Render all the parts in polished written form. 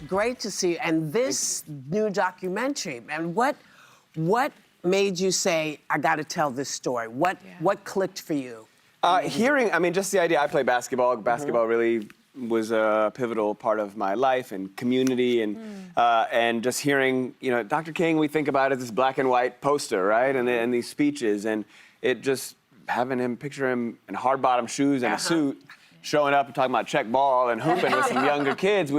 it's great to see. And this new documentary, and what made you say, I got to tell this story? What clicked for you? Hearing, I mean, just the idea, I play basketball. Basketball really was a pivotal part of my life and community, and just hearing, you know, Dr. King, we think about it as this black and white poster, right? And these speeches, and it just, having him, picture him in hard-bottom shoes and a suit, showing up and talking about check ball and hooping with some younger kids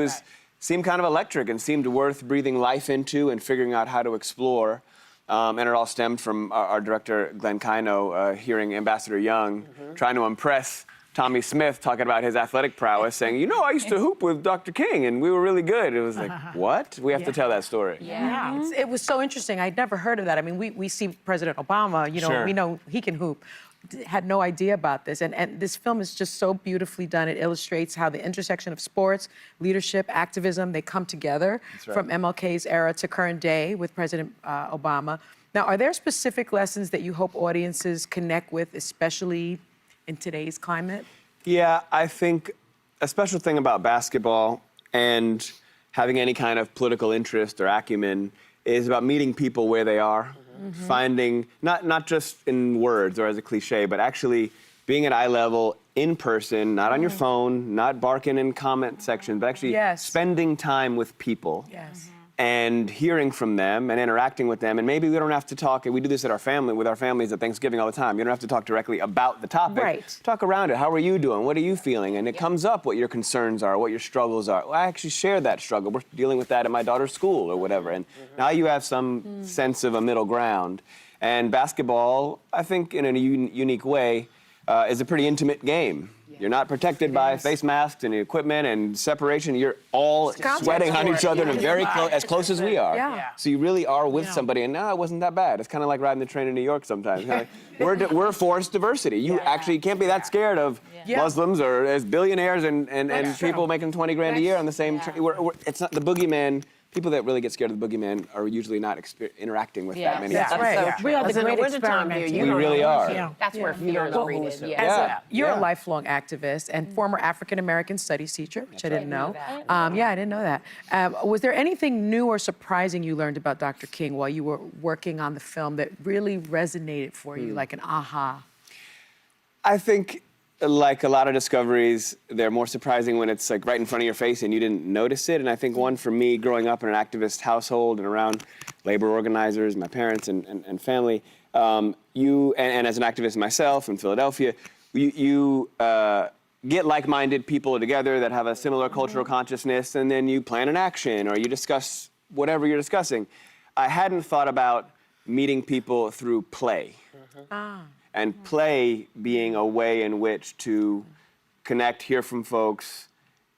seemed kind of electric and seemed worth breathing life into and figuring out how to explore. And it all stemmed from our director, Glenn Kino, hearing Ambassador Young trying to impress Tommy Smith, talking about his athletic prowess, saying, you know, I used to hoop with Dr. King, and we were really good. It was like, what? We have to tell that story. Yeah. It was so interesting. I'd never heard of that. I mean, we see President Obama, you know, we know he can hoop. Had no idea about this. And this film is just so beautifully done. It illustrates how the intersection of sports, leadership, activism, they come together from MLK's era to current day with President Obama. Now, are there specific lessons that you hope audiences connect with, especially in today's climate? Yeah, I think a special thing about basketball and having any kind of political interest or acumen is about meeting people where they are, finding, not just in words or as a cliche, but actually being at eye level in person, not on your phone, not barking in comment sections, but actually spending time with people. And hearing from them and interacting with them. And maybe we don't have to talk, and we do this at our family, with our families at Thanksgiving all the time. You don't have to talk directly about the topic. Talk around it. How are you doing? What are you feeling? And it comes up what your concerns are, what your struggles are. Well, I actually share that struggle. We're dealing with that at my daughter's school or whatever. And now you have some sense of a middle ground. And basketball, I think in a unique way, is a pretty intimate game. You're not protected by face masks and equipment and separation. You're all sweating on each other and very as close as we are. So you really are with somebody, and no, it wasn't that bad. It's kind of like riding the train in New York sometimes. Like, we're forced diversity. You actually can't be that scared of Muslims or as billionaires and people making 20 grand a year on the same train. It's not the boogeyman. People that really get scared of the boogeyman are usually not interacting with that many. That's right. We are the great experiment. We really are. That's where fear is created. You're a lifelong activist and former African-American studies teacher, which I didn't know. I didn't know that. Was there anything new or surprising you learned about Dr. King while you were working on the film that really resonated for you, like an aha? I think, like a lot of discoveries, they're more surprising when it's like right in front of your face and you didn't notice it. And I think one for me, growing up in an activist household and around labor organizers, my parents and family, and as an activist myself in Philadelphia, you get like-minded people together that have a similar cultural consciousness, and then you plan an action or you discuss whatever you're discussing. I hadn't thought about meeting people through play. And play being a way in which to connect, hear from folks,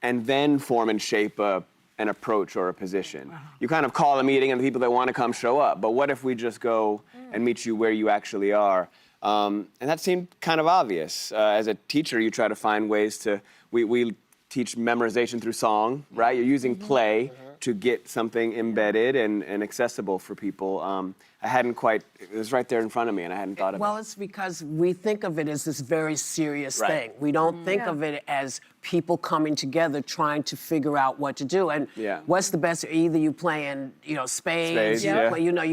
and then form and shape an approach or a position. You kind of call a meeting and the people that want to come show up, but what if we just go and meet you where you actually are? And that seemed kind of obvious. As a teacher, you try to find ways to, we teach memorization through song, right? You're using play to get something embedded and accessible for people. I hadn't quite, it was right there in front of me and I hadn't thought of it. Well, it's because we think of it as this very serious thing. We don't think of it as people coming together trying to figure out what to do. And what's the best? Either you playing, you know, spades, you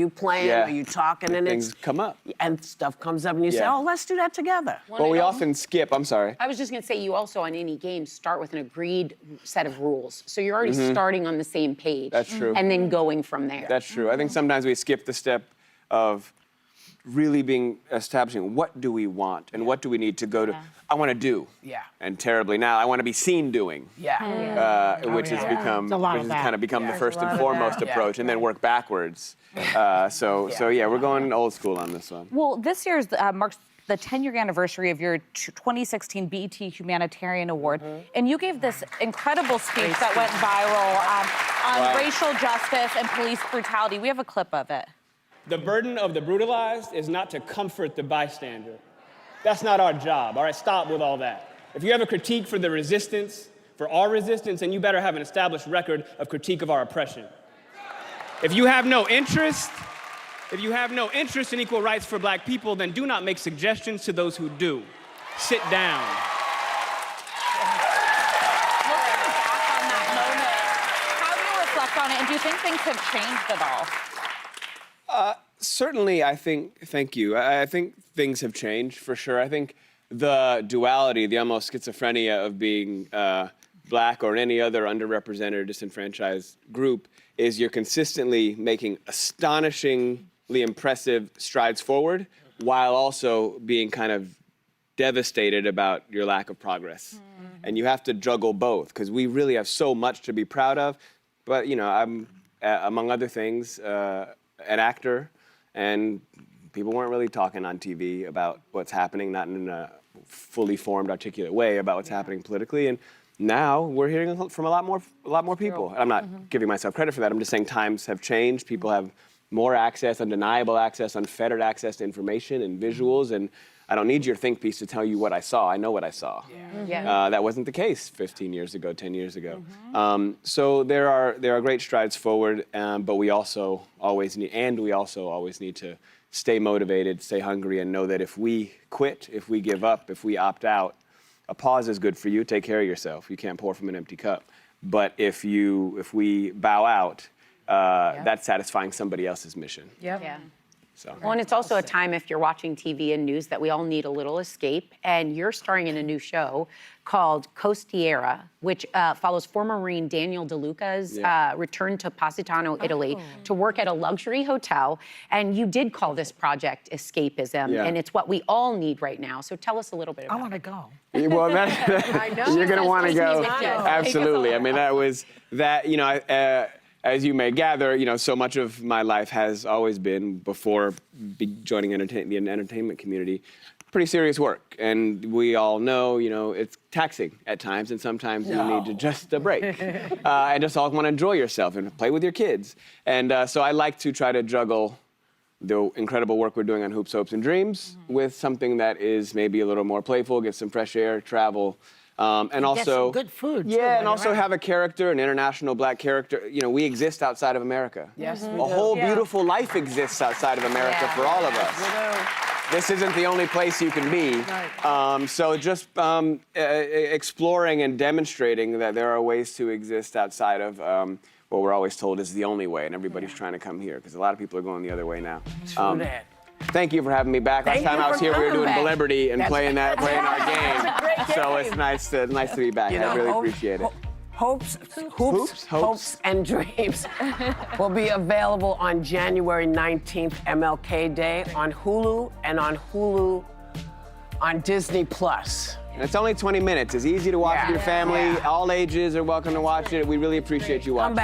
playing or you talking, and things come up. And stuff comes up and you say, oh, let's do that together. Well, we often skip, I'm sorry. I was just gonna say, you also on any game start with an agreed set of rules. So you're already starting on the same page. That's true. And then going from there. That's true. I think sometimes we skip the step of really establishing what do we want and what do we need to go to. I want to do. And terribly now, I want to be seen doing. Which has kind of become the first and foremost approach, and then work backwards. So we're going old school on this one. Well, this year's marks the 10-year anniversary of your 2016 BET Humanitarian Award, and you gave this incredible speech that went viral on racial justice and police brutality. We have a clip of it. The burden of the brutalized is not to comfort the bystander. That's not our job, all right? Stop with all that. If you have a critique for the resistance, for our resistance, then you better have an established record of critique of our oppression. If you have no interest in equal rights for Black people, then do not make suggestions to those who do. Sit down. How do you reflect on it, and do you think things have changed at all? Certainly, I think, thank you. I think things have changed for sure. I think the duality, the almost schizophrenia of being Black or any other underrepresented or disenfranchised group is you're consistently making astonishingly impressive strides forward while also being kind of devastated about your lack of progress. And you have to juggle both because we really have so much to be proud of. But, you know, I'm, among other things, an actor, and people weren't really talking on TV about what's happening, not in a fully formed, articulate way about what's happening politically. And now we're hearing from a lot more people. I'm not giving myself credit for that. I'm just saying times have changed. People have more access, undeniable access, unfettered access to information and visuals. And I don't need your think piece to tell you what I saw. I know what I saw. That wasn't the case 15 years ago, 10 years ago. So there are great strides forward, but we also always need to stay motivated, stay hungry, and know that if we quit, if we give up, if we opt out, a pause is good for you. Take care of yourself. You can't pour from an empty cup. But if we bow out, that's satisfying somebody else's mission. Yeah. So. Well, and it's also a time, if you're watching TV and news, that we all need a little escape. And you're starring in a new show called Costiera, which follows former Marine Daniel DeLuca's return to Positano, Italy, to work at a luxury hotel. And you did call this project escapism, and it's what we all need right now. So tell us a little bit about it. I want to go. Well, you're going to want to go. Absolutely. I mean, you know, as you may gather, you know, so much of my life has always been, before joining the entertainment community, pretty serious work. And we all know, you know, it's taxing at times, and sometimes you need to just a break. And just all want to enjoy yourself and play with your kids. And so I like to try to juggle the incredible work we're doing on Hoops, Hopes, and Dreams with something that is maybe a little more playful, get some fresh air, travel. And also, get some good food. Yeah, too, and also have a character, an international Black character. You know, we exist outside of America. Yes, we A do. whole beautiful life exists outside of America for all of us. This isn't the only place you can be. So just exploring and demonstrating that there are ways to exist outside of what we're always told is the only way, and everybody's trying to come here, because a lot of people are going the other way now. True that. Thank you for having me back. Last Thank time you I was for here, we were coming doing back. Celebrity and playing our game. Great So game. it's nice to be back. You know, I really appreciate it. Hoops, Hopes. Hopes, and Dreams will be available on January 19th, MLK Day, on Hulu and on Hulu on Disney+. And it's only 20 minutes. It's easy to watch with your family. Yeah. All ages are welcome to watch it. We really appreciate you watching.